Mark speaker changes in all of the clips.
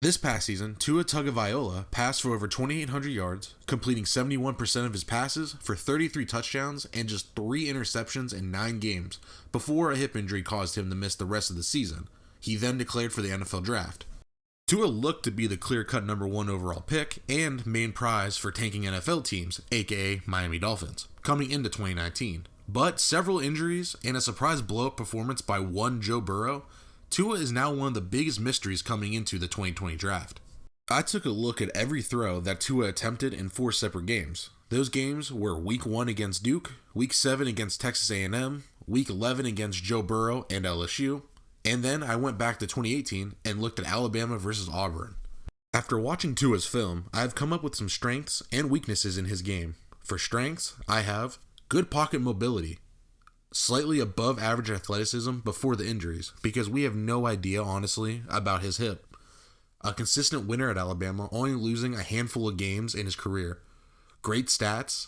Speaker 1: This past season, Tua Tagovailoa passed for over 2,800 yards, completing 71% of his passes for 33 touchdowns and just 3 interceptions in 9 games before a hip injury caused him to miss the rest of the season. He then declared for the NFL draft. Tua looked to be the clear-cut number 1 overall pick and main prize for tanking NFL teams, aka Miami Dolphins, coming into 2019. But several injuries and a surprise blow-up performance by one Joe Burrow, Tua is now one of the biggest mysteries coming into the 2020 draft. I took a look at every throw that Tua attempted in 4 separate games. Those games were Week 1 against Duke, Week 7 against Texas A&M, Week 11 against Joe Burrow and LSU, and then I went back to 2018 and looked at Alabama versus Auburn. After watching Tua's film, I've come up with some strengths and weaknesses in his game. For strengths, I have good pocket mobility, slightly above average athleticism before the injuries, because we have no idea, honestly, about his hip. A consistent winner at Alabama, only losing a handful of games in his career. Great stats.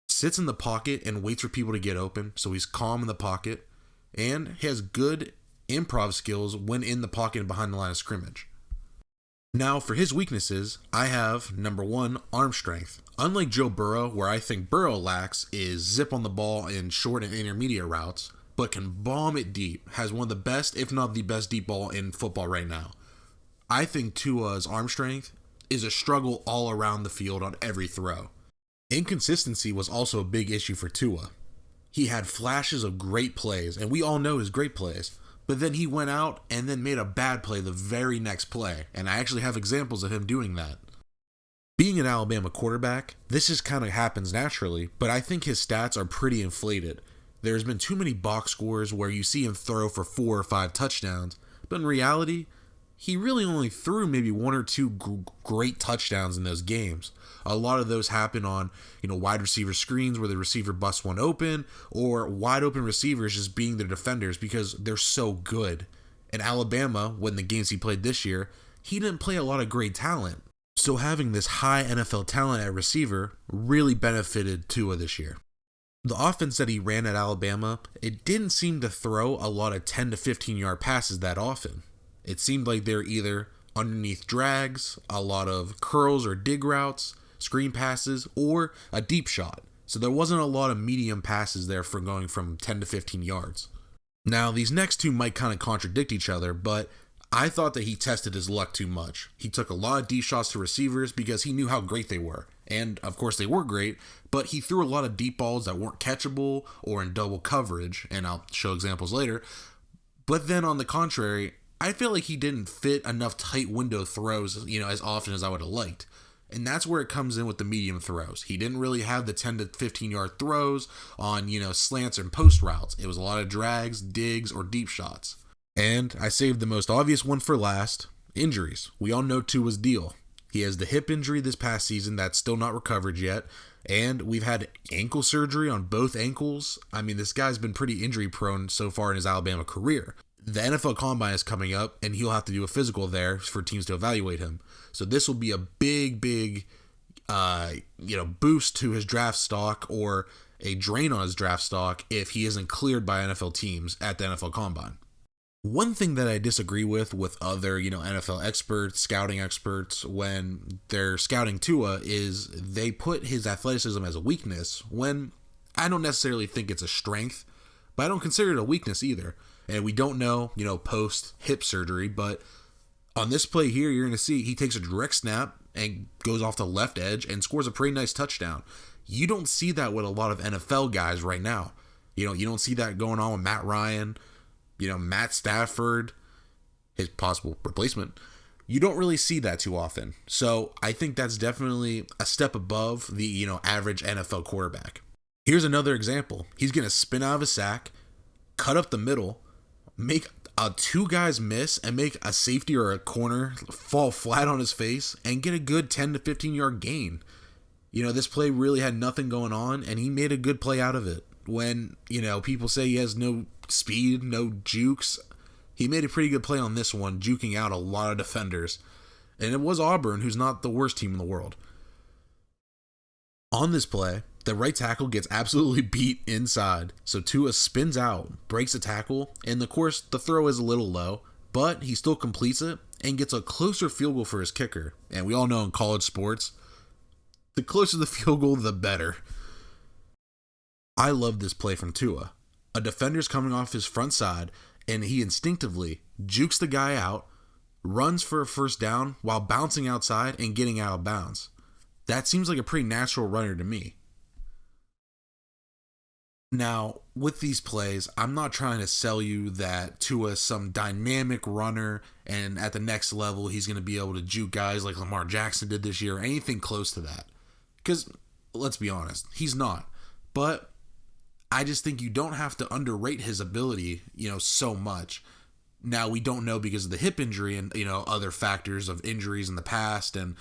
Speaker 1: Sits in the pocket and waits for people to get open, so he's calm in the pocket. And he has good improv skills when in the pocket and behind the line of scrimmage. Now, for his weaknesses, I have, number 1, arm strength. Unlike Joe Burrow, where I think Burrow lacks is zip on the ball in short and intermediate routes, but can bomb it deep, has one of the best, if not the best deep ball in football right now. I think Tua's arm strength is a struggle all around the field on every throw. Inconsistency was also a big issue for Tua. He had flashes of great plays, and we all know his great plays, but then he went out and then made a bad play the very next play, and I actually have examples of him doing that. Being an Alabama quarterback, this just kind of happens naturally, but I think his stats are pretty inflated. There's been too many box scores where you see him throw for 4 or 5 touchdowns, but in reality, he really only threw maybe 1 or 2 great touchdowns in those games. A lot of those happen on, wide receiver screens where the receiver busts one open, or wide open receivers just being their defenders because they're so good. In Alabama, when the games he played this year, he didn't play a lot of great talent. So having this high NFL talent at receiver really benefited Tua this year. The offense that he ran at Alabama, it didn't seem to throw a lot of 10 to 15 yard passes that often. It seemed like they're either underneath drags, a lot of curls or dig routes, screen passes, or a deep shot. So there wasn't a lot of medium passes there for going from 10 to 15 yards. Now, these next two might kind of contradict each other, but I thought that he tested his luck too much. He took a lot of deep shots to receivers because he knew how great they were. And, of course, they were great, but he threw a lot of deep balls that weren't catchable or in double coverage, and I'll show examples later. But then, on the contrary, I feel like he didn't fit enough tight window throws, as often as I would have liked. And that's where it comes in with the medium throws. He didn't really have the 10 to 15 yard throws on, slants and post routes. It was a lot of drags, digs, or deep shots. And I saved the most obvious one for last, injuries. We all know Tua's deal. He has the hip injury this past season that's still not recovered yet, and we've had ankle surgery on both ankles. I mean, this guy's been pretty injury prone so far in his Alabama career. The NFL Combine is coming up, and he'll have to do a physical there for teams to evaluate him. So this will be a big boost to his draft stock or a drain on his draft stock if he isn't cleared by NFL teams at the NFL Combine. One thing that I disagree with other, NFL experts, scouting experts, when they're scouting Tua is they put his athleticism as a weakness when I don't necessarily think it's a strength, but I don't consider it a weakness either. And we don't know, post hip surgery, but on this play here, you're going to see he takes a direct snap and goes off the left edge and scores a pretty nice touchdown. You don't see that with a lot of NFL guys right now. You don't see that going on with Matt Ryan, Matt Stafford, his possible replacement. You don't really see that too often. So I think that's definitely a step above the, average NFL quarterback. Here's another example. He's going to spin out of a sack, cut up the middle, make 2 guys miss, and make a safety or a corner fall flat on his face and get a good 10 to 15 yard gain. This play really had nothing going on, and he made a good play out of it. When, people say he has no speed, no jukes, he made a pretty good play on this one, juking out a lot of defenders. And it was Auburn, who's not the worst team in the world. On this play, the right tackle gets absolutely beat inside, so Tua spins out, breaks a tackle, and of course the throw is a little low, but he still completes it, and gets a closer field goal for his kicker. And we all know in college sports, the closer the field goal, the better. I love this play from Tua. A defender's coming off his front side, and he instinctively jukes the guy out, runs for a first down while bouncing outside and getting out of bounds. That seems like a pretty natural runner to me. Now, with these plays, I'm not trying to sell you that Tua is some dynamic runner and at the next level he's going to be able to juke guys like Lamar Jackson did this year or anything close to that. Because, let's be honest, he's not. But I just think you don't have to underrate his ability, so much. Now, we don't know because of the hip injury and, other factors of injuries in the past and,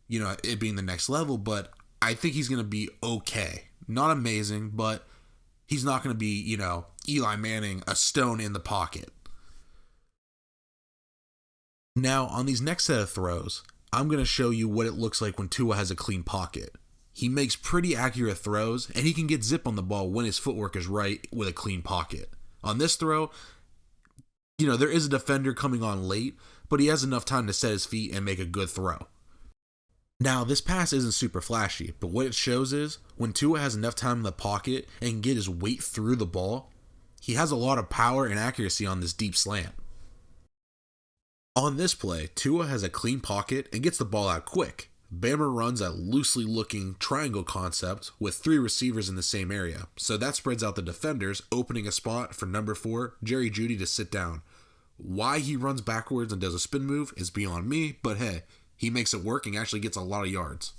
Speaker 1: it being the next level, but I think he's going to be okay. Not amazing, but he's not going to be, Eli Manning, a stone in the pocket. Now, on these next set of throws, I'm going to show you what it looks like when Tua has a clean pocket. He makes pretty accurate throws, and he can get zip on the ball when his footwork is right with a clean pocket. On this throw, there is a defender coming on late, but he has enough time to set his feet and make a good throw. Now, this pass isn't super flashy, but what it shows is when Tua has enough time in the pocket and can get his weight through the ball, he has a lot of power and accuracy on this deep slant. On this play, Tua has a clean pocket and gets the ball out quick. Bama runs a loosely looking triangle concept with 3 receivers in the same area, so that spreads out the defenders, opening a spot for number 4, Jerry Jeudy, to sit down. Why he runs backwards and does a spin move is beyond me, but hey, he makes it work and actually gets a lot of yards.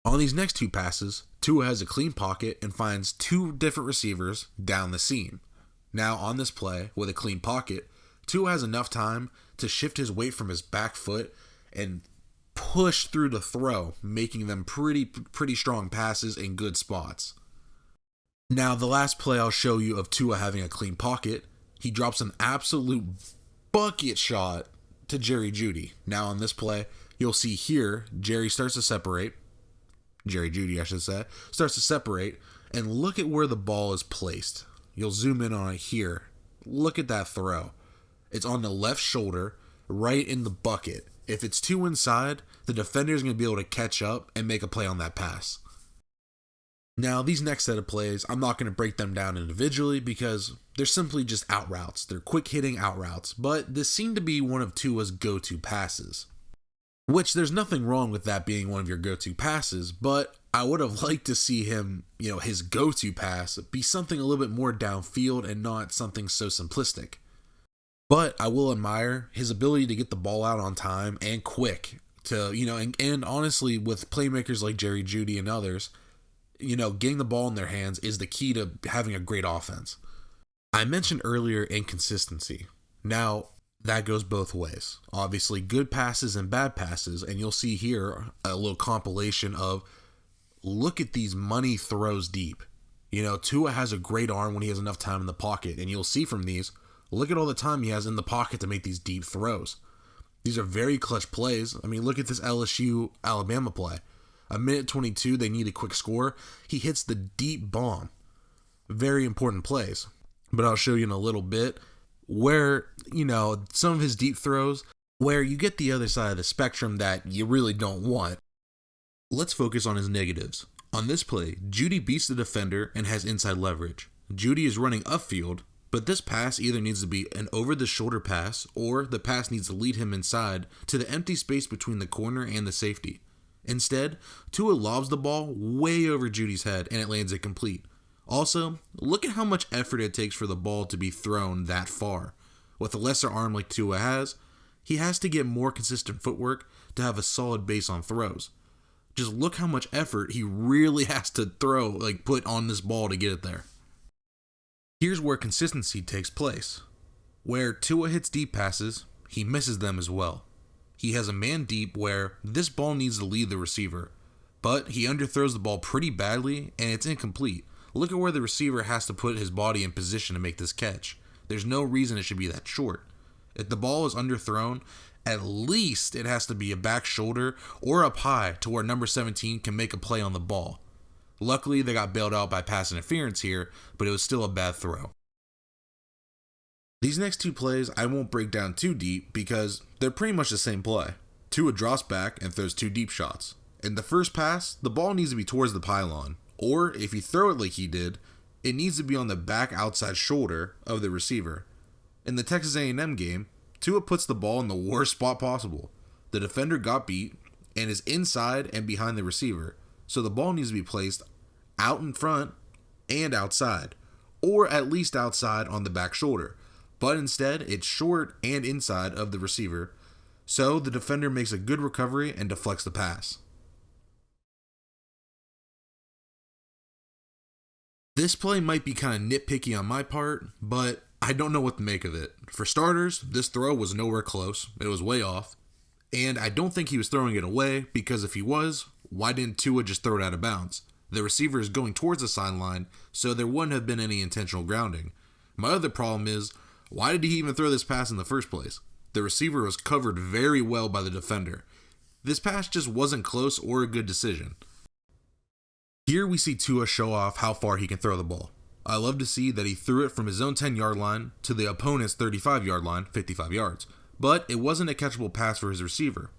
Speaker 1: On these next 2 passes, Tua has a clean pocket and finds 2 different receivers down the seam. Now on this play, with a clean pocket, Tua has enough time to shift his weight from his back foot and push through the throw, making them pretty strong passes in good spots. Now, the last play I'll show you of Tua having a clean pocket, he drops an absolute bucket shot to Jerry Jeudy. Now, on this play, you'll see here, Jerry Jeudy, starts to separate, and look at where the ball is placed. You'll zoom in on it here. Look at that throw. It's on the left shoulder, right in the bucket. If it's too inside, the defender is going to be able to catch up and make a play on that pass. Now, these next set of plays, I'm not going to break them down individually because they're simply just out routes. They're quick hitting out routes, but this seemed to be one of Tua's go-to passes. Which there's nothing wrong with that being one of your go-to passes, but I would have liked to see him, his go-to pass be something a little bit more downfield and not something so simplistic. But I will admire his ability to get the ball out on time and quick to, and honestly, with playmakers like Jerry Jeudy and others, getting the ball in their hands is the key to having a great offense. I mentioned earlier inconsistency. Now, that goes both ways. Obviously, good passes and bad passes, and you'll see here a little compilation of look at these money throws deep. Tua has a great arm when he has enough time in the pocket, and you'll see from these, look at all the time he has in the pocket to make these deep throws. These are very clutch plays. I mean, look at this LSU-Alabama play. A minute 22, they need a quick score. He hits the deep bomb. Very important plays. But I'll show you in a little bit where, some of his deep throws, where you get the other side of the spectrum that you really don't want. Let's focus on his negatives. On this play, Jeudy beats the defender and has inside leverage. Jeudy is running upfield, but this pass either needs to be an over-the-shoulder pass or the pass needs to lead him inside to the empty space between the corner and the safety. Instead, Tua lobs the ball way over Jeudy's head and it lands incomplete. Also, look at how much effort it takes for the ball to be thrown that far. With a lesser arm like Tua has, he has to get more consistent footwork to have a solid base on throws. Just look how much effort he really has to put on this ball to get it there. Here's where consistency takes place. Where Tua hits deep passes, he misses them as well. He has a man deep where this ball needs to lead the receiver, but he underthrows the ball pretty badly and it's incomplete. Look at where the receiver has to put his body in position to make this catch. There's no reason it should be that short. If the ball is underthrown, at least it has to be a back shoulder or up high to where number 17 can make a play on the ball. Luckily, they got bailed out by pass interference here, but it was still a bad throw. These next 2 plays I won't break down too deep because They're pretty much the same play. Tua drops back and throws 2 deep shots. In the first pass, the ball needs to be towards the pylon, or if you throw it like he did, it needs to be on the back outside shoulder of the receiver. In the Texas A&M game, Tua puts the ball in the worst spot possible. The defender got beat and is inside and behind the receiver, so the ball needs to be placed out in front and outside, or at least outside on the back shoulder. But instead, it's short and inside of the receiver, so the defender makes a good recovery and deflects the pass. This play might be kind of nitpicky on my part, but I don't know what to make of it. For starters, this throw was nowhere close. It was way off. And I don't think he was throwing it away, because if he was, why didn't Tua just throw it out of bounds? The receiver is going towards the sideline, so there wouldn't have been any intentional grounding. My other problem is, why did he even throw this pass in the first place? The receiver was covered very well by the defender. This pass just wasn't close or a good decision. Here we see Tua show off how far he can throw the ball. I love to see that he threw it from his own 10-yard line to the opponent's 35-yard line, 55 yards. But it wasn't a catchable pass for his receiver.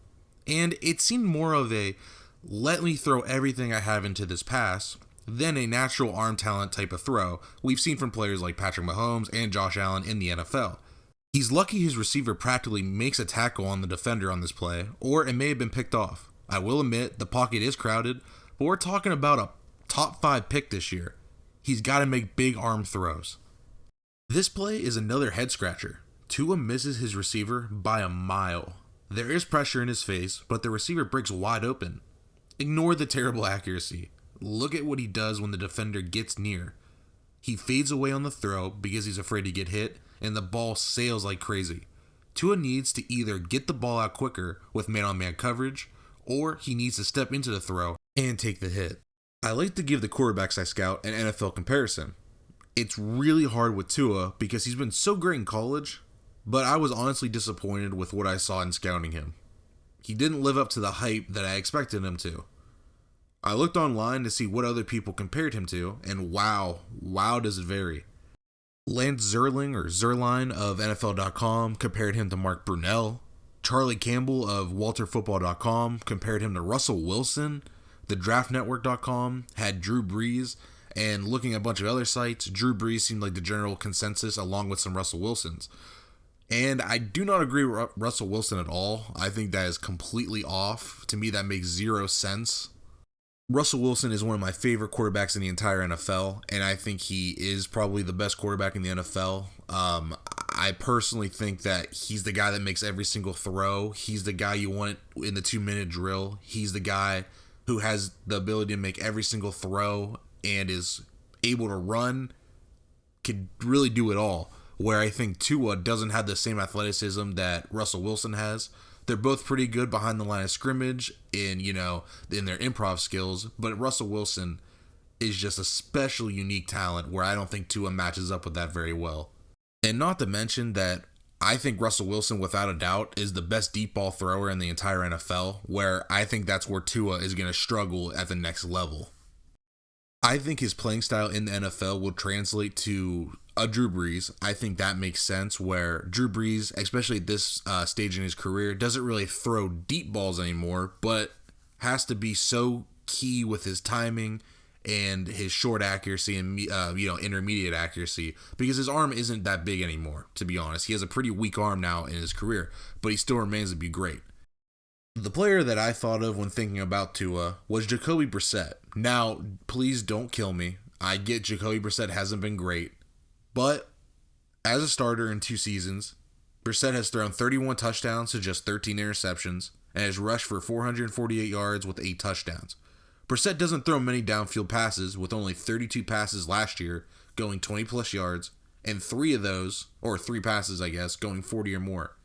Speaker 1: And it seemed more of a, let me throw everything I have into this pass, than a natural arm talent type of throw we've seen from players like Patrick Mahomes and Josh Allen in the NFL. He's lucky his receiver practically makes a tackle on the defender on this play, or it may have been picked off. I will admit, the pocket is crowded, but we're talking about a top 5 pick this year. He's got to make big arm throws. This play is another head scratcher. Tua misses his receiver by a mile. There is pressure in his face, but the receiver breaks wide open. Ignore the terrible accuracy. Look at what he does when the defender gets near. He fades away on the throw because he's afraid to get hit, and the ball sails like crazy. Tua needs to either get the ball out quicker with man-on-man coverage, or he needs to step into the throw and take the hit. I like to give the quarterbacks I scout an NFL comparison. It's really hard with Tua because he's been so great in college, but I was honestly disappointed with what I saw in scouting him. He didn't live up to the hype that I expected him to. I looked online to see what other people compared him to, and wow does it vary. Lance Zierlein of NFL.com compared him to Mark Brunell. Charlie Campbell of WalterFootball.com compared him to Russell Wilson. The DraftNetwork.com had Drew Brees, and looking at a bunch of other sites, Drew Brees seemed like the general consensus along with some Russell Wilsons. And I do not agree with Russell Wilson at all. I think that is completely off. To me, that makes zero sense. Russell Wilson is one of my favorite quarterbacks in the entire NFL, and I think he is probably the best quarterback in the NFL. I personally think that he's the guy that makes every single throw. He's the guy you want in the 2-minute drill. He's the guy who has the ability to make every single throw and is able to run, could really do it all. Where I think Tua doesn't have the same athleticism that Russell Wilson has. They're both pretty good behind the line of scrimmage in their improv skills, but Russell Wilson is just a special unique talent where I don't think Tua matches up with that very well. And not to mention that I think Russell Wilson, without a doubt, is the best deep ball thrower in the entire NFL, where I think that's where Tua is going to struggle at the next level. I think his playing style in the NFL will translate to a Drew Brees. I think that makes sense, where Drew Brees, especially at this stage in his career, doesn't really throw deep balls anymore, but has to be so key with his timing and his short accuracy and intermediate accuracy, because his arm isn't that big anymore, to be honest. He has a pretty weak arm now in his career, but he still remains to be great. The player that I thought of when thinking about Tua was Jacoby Brissett. Now, please don't kill me. I get Jacoby Brissett hasn't been great, but as a starter in 2 seasons, Brissett has thrown 31 touchdowns to just 13 interceptions and has rushed for 448 yards with 8 touchdowns. Brissett doesn't throw many downfield passes, with only 32 passes last year going 20 plus yards, and 3 passes, going 40 or more.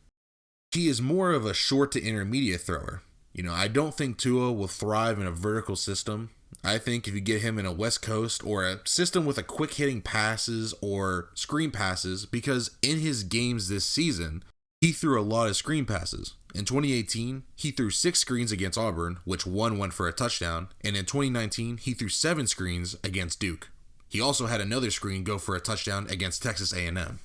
Speaker 1: He is more of a short to intermediate thrower. I don't think Tua will thrive in a vertical system. I think if you get him in a West Coast or a system with a quick hitting passes or screen passes, because in his games this season, he threw a lot of screen passes. In 2018, he threw 6 screens against Auburn, which one went for a touchdown, and in 2019, he threw 7 screens against Duke. He also had another screen go for a touchdown against Texas A&M.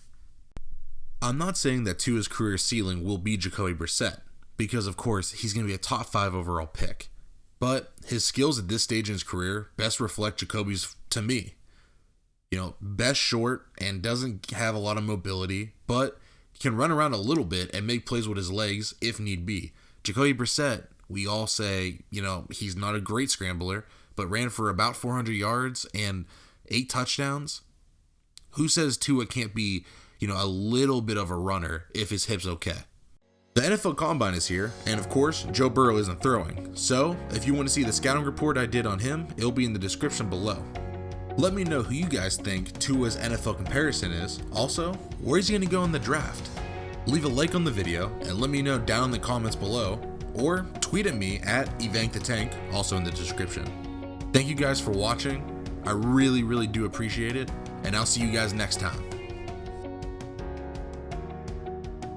Speaker 1: I'm not saying that Tua's career ceiling will be Jacoby Brissett, because of course he's going to be a top 5 overall pick. But his skills at this stage in his career best reflect Jacoby's to me. Best short and doesn't have a lot of mobility, but can run around a little bit and make plays with his legs if need be. Jacoby Brissett, we all say, he's not a great scrambler, but ran for about 400 yards and 8 touchdowns. Who says Tua can't be, a little bit of a runner if his hip's okay? The NFL Combine is here, and of course, Joe Burrow isn't throwing. So, if you want to see the scouting report I did on him, it'll be in the description below. Let me know who you guys think Tua's NFL comparison is. Also, where is he going to go in the draft? Leave a like on the video and let me know down in the comments below, or tweet at me at EvankTheTank, also in the description. Thank you guys for watching. I really do appreciate it, and I'll see you guys next time.